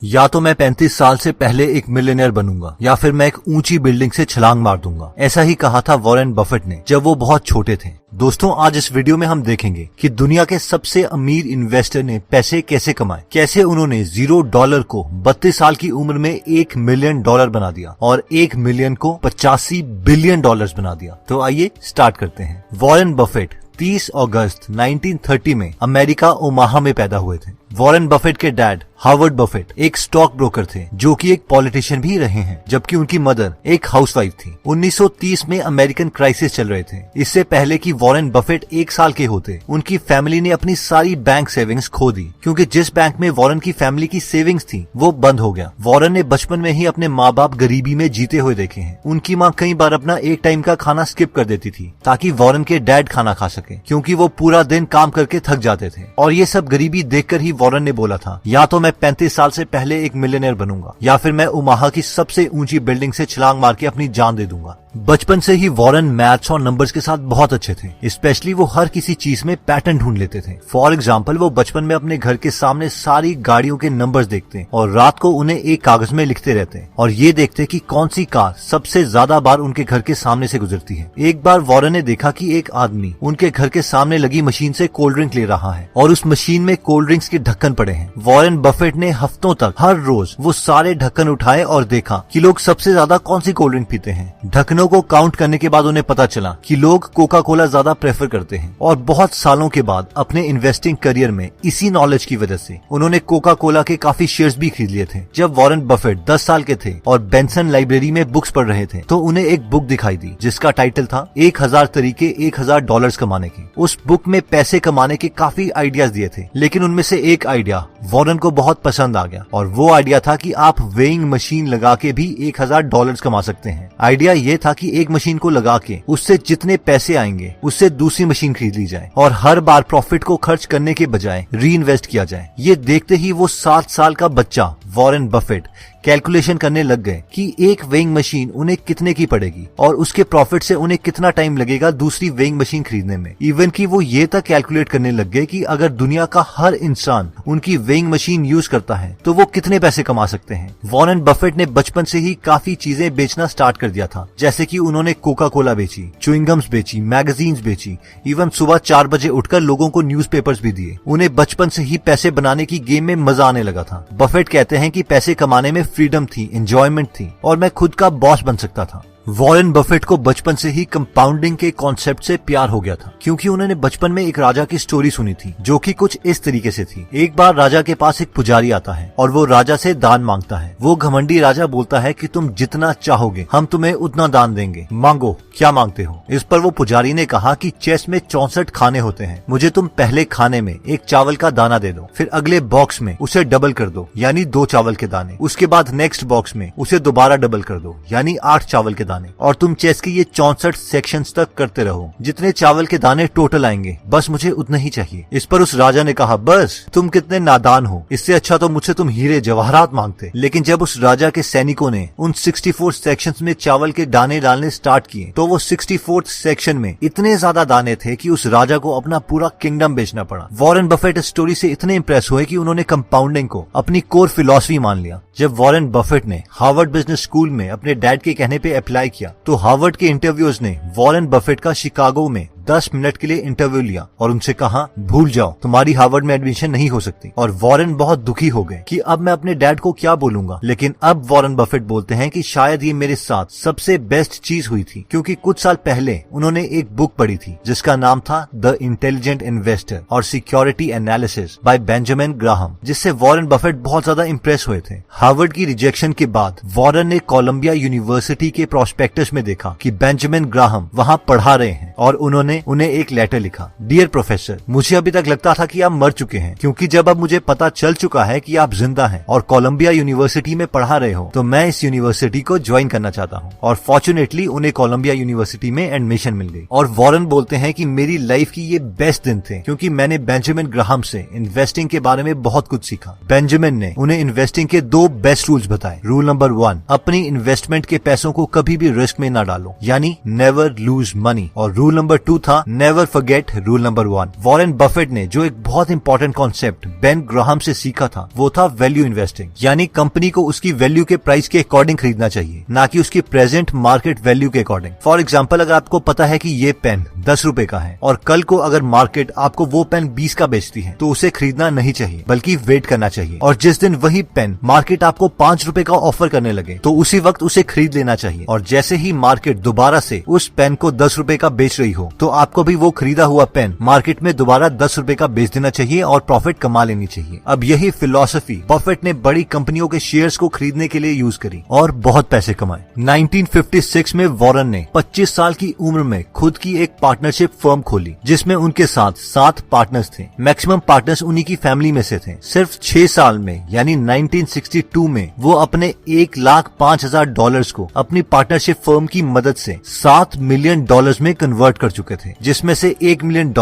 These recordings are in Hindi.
या तो मैं 35 साल से पहले एक मिलियनेयर बनूंगा या फिर मैं एक ऊंची बिल्डिंग से छलांग मार दूंगा। ऐसा ही कहा था वॉरेन बफेट ने जब वो बहुत छोटे थे। दोस्तों, आज इस वीडियो में हम देखेंगे कि दुनिया के सबसे अमीर इन्वेस्टर ने पैसे कैसे कमाए, कैसे उन्होंने $0 को 32 साल की उम्र में $1 मिलियन बना दिया और 1 मिलियन को $85 बिलियन बना दिया। तो आइए स्टार्ट करते हैं। वॉरेन बफेट 30 अगस्त 1930 में अमेरिका ओमाहा में पैदा हुए थे। वॉरेन बफेट के डैड हार्वर्ड बफेट एक स्टॉक ब्रोकर थे जो कि एक पॉलिटिशियन भी रहे हैं, जबकि उनकी मदर एक हाउसवाइफ थी। 1930 में अमेरिकन क्राइसिस चल रहे थे। इससे पहले कि वॉरेन बफेट 1 साल के होते, उनकी फैमिली ने अपनी सारी बैंक सेविंग्स खो दी, क्योंकि जिस बैंक में वॉरेन की फैमिली की सेविंग्स थी वो बंद हो गया। वॉरेन ने बचपन में ही अपने माँ बाप गरीबी में जीते हुए देखे हैं। उनकी माँ कई बार अपना एक टाइम का खाना स्किप कर देती थी ताकि वॉरेन के डैड खाना खा सके, क्योंकि वो पूरा दिन काम करके थक जाते थे। और ये सब गरीबी देखकर ही वॉरेन ने बोला था, या तो मैं 35 साल से पहले एक मिलियनेयर बनूंगा या फिर मैं ओमाहा की सबसे ऊंची बिल्डिंग से छलांग मार के अपनी जान दे दूंगा। बचपन से ही वॉरेन मैथ्स और नंबर्स के साथ बहुत अच्छे थे। स्पेशली वो हर किसी चीज में पैटर्न ढूंढ लेते थे। फॉर एग्जाम्पल, वो बचपन में अपने घर के सामने सारी गाड़ियों के नंबर्स देखते और रात को उन्हें एक कागज में लिखते रहते और ये देखते कि कौन सी कार सबसे ज्यादा बार उनके घर के सामने से गुजरती है। एक बार वॉरेन ने देखा कि एक आदमी उनके घर के सामने लगी मशीन से कोल्ड ड्रिंक ले रहा है और उस मशीन में कोल्ड ड्रिंक्स के ढक्कन पड़े हैं। वॉरेन बफेट ने हफ्तों तक हर रोज वो सारे ढक्कन उठाए और देखा कि लोग सबसे ज्यादा कौन सी कोल्ड ड्रिंक पीते हैं। ढक्कनों को काउंट करने के बाद उन्हें पता चला कि लोग कोका कोला ज्यादा प्रेफर करते हैं। और बहुत सालों के बाद अपने इन्वेस्टिंग करियर में इसी नॉलेज की वजह से उन्होंने कोका कोला के काफी शेयर्स भी खरीद लिए थे। जब वॉरेन बफेट 10 साल के थे और बेंसन लाइब्रेरी में बुक्स पढ़ रहे थे तो उन्हें एक बुक दिखाई दी जिसका टाइटल था 1000 तरीके $1000 कमाने के। उस बुक में पैसे कमाने के काफी आइडियाज दिए थे, लेकिन उनमें से एक आइडिया वॉरेन को बहुत पसंद आ गया और वो आइडिया था कि आप वेइंग मशीन लगा के भी $1000 कमा सकते हैं। आइडिया ये था कि एक मशीन को लगा के उससे जितने पैसे आएंगे उससे दूसरी मशीन खरीद ली जाए और हर बार प्रॉफिट को खर्च करने के बजाय री इन्वेस्ट किया जाए। ये देखते ही वो 7 साल का बच्चा वॉरेन बफेट कैलकुलेशन करने लग गए कि एक वेइंग मशीन उन्हें कितने की पड़ेगी और उसके प्रॉफिट से उन्हें कितना टाइम लगेगा दूसरी वेइंग मशीन खरीदने में। इवन कि वो ये तक कैलकुलेट करने लग गए कि अगर दुनिया का हर इंसान उनकी वेइंग मशीन यूज करता है तो वो कितने पैसे कमा सकते हैं। वॉरेन बफेट ने बचपन से ही काफी चीजें बेचना स्टार्ट कर दिया था, जैसे कि उन्होंने कोका कोला बेची, च्युइंगम्स बेची, मैगजीन्स बेची, इवन सुबह 4 बजे उठकर लोगों को न्यूज़पेपर्स भी दिए। उन्हें बचपन से ही पैसे बनाने की गेम में मजा आने लगा था। बफेट कहते हैं कि पैसे कमाने में फ्रीडम थी, एंजॉयमेंट थी और मैं खुद का बॉस बन सकता था। वॉरेन बफेट को बचपन से ही कंपाउंडिंग के कॉन्सेप्ट से प्यार हो गया था, क्योंकि उन्होंने बचपन में एक राजा की स्टोरी सुनी थी जो कि कुछ इस तरीके से थी। एक बार राजा के पास एक पुजारी आता है और वो राजा से दान मांगता है। वो घमंडी राजा बोलता है कि तुम जितना चाहोगे हम तुम्हें उतना दान देंगे, मांगो क्या मांगते हो। इस पर वो पुजारी ने कहा कि चेस में 64 खाने होते हैं, मुझे तुम पहले खाने में एक चावल का दाना दे दो, फिर अगले बॉक्स में उसे डबल कर दो यानी 2 चावल के दाने, उसके बाद नेक्स्ट बॉक्स में उसे दोबारा डबल कर दो यानी 8 चावल के दाने, और तुम चेस के ये 64 सेक्शंस तक करते रहो। जितने चावल के दाने टोटल आएंगे बस मुझे उतना ही चाहिए। इस पर उस राजा ने कहा, बस तुम कितने नादान हो, इससे अच्छा तो मुझसे तुम हीरे जवाहरात मांगते। लेकिन जब उस राजा के सैनिकों ने उन 64 सेक्शंस में चावल के दाने डालने स्टार्ट किए तो वो 64th सेक्शन में इतने ज्यादा दाने थे कि उस राजा को अपना पूरा किंगडम बेचना पड़ा। वॉरेन बफेट इस स्टोरी से इतने इंप्रेस हुए कि उन्होंने कंपाउंडिंग को अपनी कोर फिलॉसफी मान लिया। जब वॉरेन बफेट ने हार्वर्ड बिजनेस स्कूल में अपने डैड के कहने पे अप्लाई किया तो हार्वर्ड के इंटरव्यूअर्स ने वॉरेन बफेट का शिकागो में 10 मिनट के लिए इंटरव्यू लिया और उनसे कहा, भूल जाओ, तुम्हारी हार्वर्ड में एडमिशन नहीं हो सकती। और वॉरेन बहुत दुखी हो गए कि अब मैं अपने डैड को क्या बोलूंगा। लेकिन अब वॉरेन बफेट बोलते हैं कि शायद ये मेरे साथ सबसे बेस्ट चीज हुई थी, क्योंकि कुछ साल पहले उन्होंने एक बुक पढ़ी थी जिसका नाम था द इंटेलिजेंट इन्वेस्टर और security analysis bye Benjamin Graham, जिससे वॉरेन बफेट बहुत ज्यादा इंप्रेस हुए थे। हार्वर्ड की रिजेक्शन के बाद वॉरेन ने कोलंबिया यूनिवर्सिटी के प्रोस्पेक्टस में देखा कि बेंजामिन ग्राहम वहाँ पढ़ा रहे हैं और उन्होंने उन्हें एक लेटर लिखा, डियर प्रोफेसर, मुझे अभी तक लगता था कि आप मर चुके हैं, क्योंकि जब अब मुझे पता चल चुका है कि आप जिंदा हैं और कोलंबिया यूनिवर्सिटी में पढ़ा रहे हो तो मैं इस यूनिवर्सिटी को ज्वाइन करना चाहता हूँ। और फॉर्चुनेटली उन्हें कोलंबिया यूनिवर्सिटी में एडमिशन मिल गई। और वॉरेन बोलते हैं कि मेरी लाइफ की ये बेस्ट दिन थे, क्योंकि मैंने बेंजामिन ग्राहम से इन्वेस्टिंग के बारे में बहुत कुछ सीखा। बेंजामिन ने उन्हें इन्वेस्टिंग के 2 बेस्ट रूल्स बताए। रूल नंबर 1, अपनी इन्वेस्टमेंट के पैसों को कभी भी रिस्क में न डालो, यानी नेवर लूज मनी। और रूल नंबर 2 था never forget rule number 1। Warren Buffett ने जो एक बहुत इंपॉर्टेंट कॉन्सेप्ट बेन ग्राहम से सीखा था वो था वैल्यू इन्वेस्टिंग, यानी कंपनी को उसकी वैल्यू के प्राइस के अकॉर्डिंग खरीदना चाहिए, ना कि उसकी प्रेजेंट मार्केट वैल्यू के अकॉर्डिंग। फॉर एग्जाम्पल, अगर आपको पता है कि ये पेन 10 रुपए का है और कल को अगर मार्केट आपको वो पेन 20 का बेचती है तो उसे खरीदना नहीं चाहिए बल्कि वेट करना चाहिए, और जिस दिन वही पेन मार्केट आपको 5 रुपए का ऑफर करने लगे तो उसी वक्त उसे खरीद लेना चाहिए। और जैसे ही मार्केट दोबारा से उस पेन को 10 रुपए का बेच रही हो तो आपको भी वो खरीदा हुआ पेन मार्केट में दोबारा 10 रुपए का बेच देना चाहिए और प्रॉफिट कमा लेनी चाहिए। अब यही फिलॉसफी बफेट ने बड़ी कंपनियों के शेयर्स को खरीदने के लिए यूज करी और बहुत पैसे कमाए। 1956 में वॉरेन ने 25 साल की उम्र में खुद की एक पार्टनरशिप फर्म खोली जिसमें उनके साथ 7 पार्टनर्स थे। मैक्सिमम पार्टनर्स उन्हीं की फैमिली में से थे। सिर्फ 6 साल में यानी 1962 में वो अपने $1,05,000 को अपनी पार्टनरशिप फर्म की मदद से $7 मिलियन में कन्वर्ट कर चुके थे, जिसमें से $1 मिलियन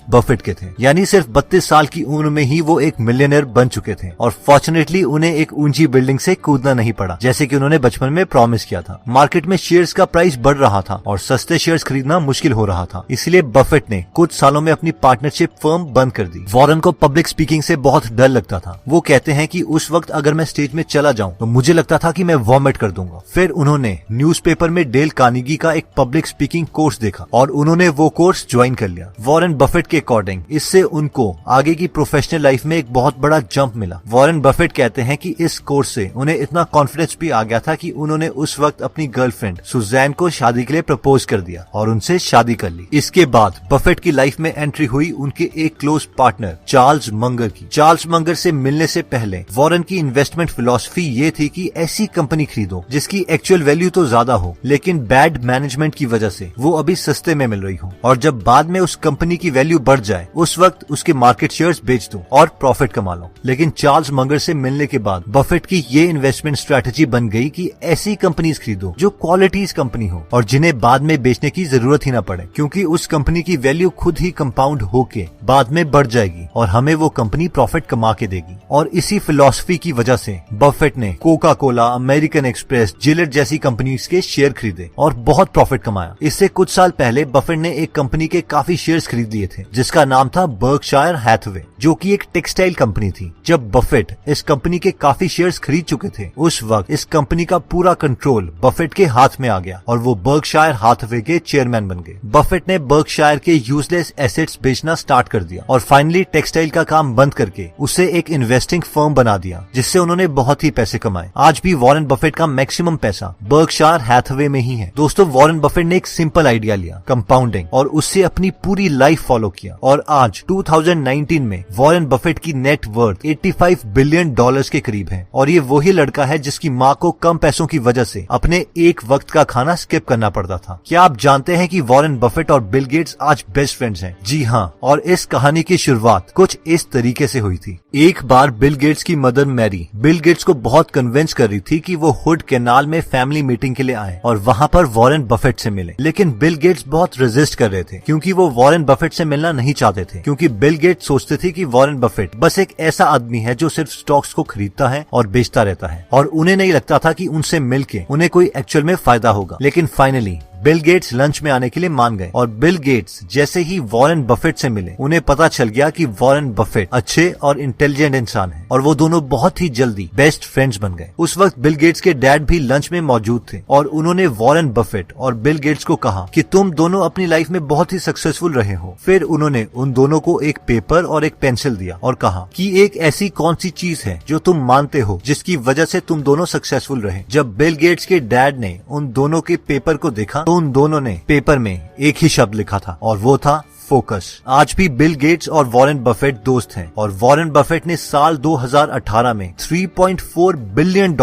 बफेट के थे। यानी सिर्फ 32 साल की उम्र में ही वो एक मिलियनर बन चुके थे। और फॉर्चुनेटली उन्हें एक ऊंची बिल्डिंग से कूदना नहीं पड़ा जैसे कि उन्होंने बचपन में प्रॉमिस किया था। मार्केट में शेयर्स का प्राइस बढ़ रहा था और सस्ते शेयर्स खरीदना मुश्किल हो रहा था, इसलिए बफेट ने कुछ सालों में अपनी पार्टनरशिप फर्म बंद कर दी। वॉरेन को पब्लिक स्पीकिंग से बहुत डर लगता था। वो कहते हैं कि उस वक्त अगर मैं स्टेज में चला जाऊं तो मुझे लगता था कि मैं वॉमिट कर दूंगा। फिर उन्होंने न्यूज़पेपर में डेल कार्नेगी का एक पब्लिक स्पीकिंग कोर्स देखा और उन्होंने वो कोर्स ज्वाइन कर लिया। वॉरेन बफेट के अकॉर्डिंग इससे उनको आगे की प्रोफेशनल लाइफ में एक बहुत बड़ा जंप मिला। वॉरेन बफेट कहते हैं कि इस कोर्स से उन्हें इतना कॉन्फिडेंस भी आ गया था कि उन्होंने उस वक्त अपनी गर्लफ्रेंड सुजैन को शादी के लिए प्रपोज कर दिया और उनसे शादी कर ली। इसके बाद बफेट की लाइफ में एंट्री हुई उनके एक क्लोज पार्टनर चार्ल्स मंगर की। चार्ल्स मंगर से मिलने से पहले वॉरेन की इन्वेस्टमेंट फिलॉसफी ये थी कि ऐसी कंपनी खरीदो जिसकी एक्चुअल वैल्यू तो ज्यादा हो लेकिन बैड मैनेजमेंट की वजह से वो अभी सस्ते में मिल रही हो, और जब बाद में उस कंपनी की वैल्यू बढ़ जाए उस वक्त उसके मार्केट शेयर्स बेच दो और प्रॉफिट कमा लो। लेकिन चार्ल्स मंगर से मिलने के बाद बफेट की ये इन्वेस्टमेंट स्ट्रेटेजी बन गई कि ऐसी कंपनीज खरीदो जो क्वालिटीज कंपनी हो और जिन्हें बाद में बेचने की जरूरत ही ना पड़े, क्योंकि उस कंपनी की वैल्यू खुद ही कंपाउंड होके बाद में बढ़ जाएगी और हमें वो कंपनी प्रॉफिट कमा के देगी। और इसी फिलॉसफी की वजह से बफेट ने Coca Cola, American express, Gillette जैसी कंपनीज के शेयर खरीदे और बहुत प्रॉफिट कमाया। इससे कुछ साल पहले बफेट ने एक कंपनी के काफी शेयर्स खरीद लिए थे जिसका नाम था बर्कशायर हैथवे, जो कि एक टेक्सटाइल कंपनी थी। जब बफेट इस कंपनी के काफी शेयर्स खरीद चुके थे उस वक्त इस कंपनी का पूरा कंट्रोल बफेट के हाथ में आ गया और वो बर्कशायर हैथवे के चेयरमैन बन गए। बफेट ने बर्कशायर के यूजलेस एसेट्स बेचना स्टार्ट कर दिया और फाइनली टेक्सटाइल का काम बंद करके उसे एक इन्वेस्टिंग फर्म बना दिया जिससे उन्होंने बहुत ही पैसे कमाए। आज भी वॉरेन बफेट का मैक्सिमम पैसा बर्कशायर हैथवे में ही है। दोस्तों, वॉरेन बफेट ने एक सिंपल आइडिया लिया, कंपाउंडिंग, और उससे अपनी पूरी लाइफ फॉलो किया और आज 2019 में वॉरेन बफेट की नेट वर्थ $85 बिलियन के करीब है। और ये वही लड़का है जिसकी माँ को कम पैसों की वजह से अपने एक वक्त का खाना स्किप करना पड़ता था। क्या आप जानते हैं कि वॉरेन बफेट और बिल गेट्स आज बेस्ट फ्रेंड्स हैं? जी हाँ, और इस कहानी की शुरुआत कुछ इस तरीके से हुई थी। एक बार बिल गेट्स की मदर मैरी बिल गेट्स को बहुत कन्विंस कर रही थी कि वो हुड कैनाल में फैमिली मीटिंग के लिए आए और वहाँ पर वॉरेन बफेट से मिले, लेकिन बिल गेट्स बहुत रेजिस्ट कर रहे थे क्योंकि वो वॉरेन बफेट से मिलना नहीं चाहते थे, क्योंकि बिल गेट्स सोचते थे कि वॉरेन बफेट बस एक ऐसा आदमी है जो सिर्फ स्टॉक्स को खरीदता है और बेचता रहता है, और उन्हें नहीं लगता था कि उनसे मिलके उन्हें कोई एक्चुअल में फायदा होगा। लेकिन फाइनली बिल गेट्स लंच में आने के लिए मान गए और बिल गेट्स जैसे ही वॉरेन बफेट से मिले उन्हें पता चल गया कि वॉरेन बफेट अच्छे और इंटेलिजेंट इंसान हैं और वो दोनों बहुत ही जल्दी बेस्ट फ्रेंड्स बन गए। उस वक्त बिल गेट्स के डैड भी लंच में मौजूद थे और उन्होंने वॉरेन बफेट और बिल गेट्स को कहा कि तुम दोनों अपनी लाइफ में बहुत ही सक्सेसफुल रहे हो। फिर उन्होंने उन दोनों को एक पेपर और एक पेंसिल दिया और कहा कि एक ऐसी कौन सी चीज है जो तुम मानते हो जिसकी वजह से तुम दोनों सक्सेसफुल रहे। जब बिल गेट्स के डैड ने उन दोनों के पेपर को देखा तो उन दोनों ने पेपर में एक ही शब्द लिखा था और वो था फोकस। आज भी बिल गेट्स और वॉरेन बफेट दोस्त हैं और वॉरेन बफेट ने साल 2018 में $3.4 बिलियन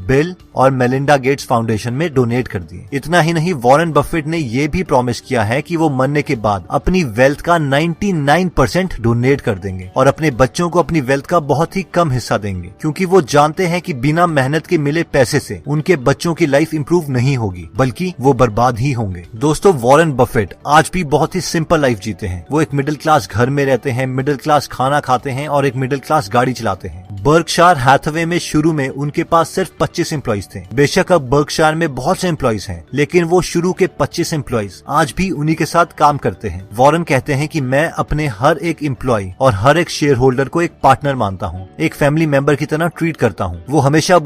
बिल और मेलिंडा गेट्स फाउंडेशन में डोनेट कर दिए। इतना ही नहीं, वॉरेन बफेट ने ये भी प्रॉमिस किया है कि वो मरने के बाद अपनी वेल्थ का 99% डोनेट कर देंगे और अपने बच्चों को अपनी वेल्थ का बहुत ही कम हिस्सा देंगे, क्योंकि वो जानते हैं कि बिना मेहनत के मिले पैसे से उनके बच्चों की लाइफ इंप्रूव नहीं होगी बल्कि वो बर्बाद ही होंगे। दोस्तों, वॉरेन बफेट आज भी बहुत ही सिंपल लाइफ जीते हैं। वो एक मिडिल क्लास घर में रहते हैं, मिडिल क्लास खाना खाते हैं और एक मिडिल क्लास गाड़ी चलाते हैं। बर्कशायर हैथवे में शुरू में उनके पास सिर्फ 25 एम्प्लॉइज थे। बेशक अब बर्कशायर में बहुत से एम्प्लॉइज हैं, लेकिन वो शुरू के 25 एम्प्लॉइज आज भी उन्हीं के साथ काम करते हैं। वॉरेन कहते हैं कि मैं अपने हर एक एम्प्लॉय और हर एक शेयर होल्डर को एक पार्टनर मानता हूँ, एक फैमिली मेंबर की तरह ट्रीट करता हूँ। वो हमेशा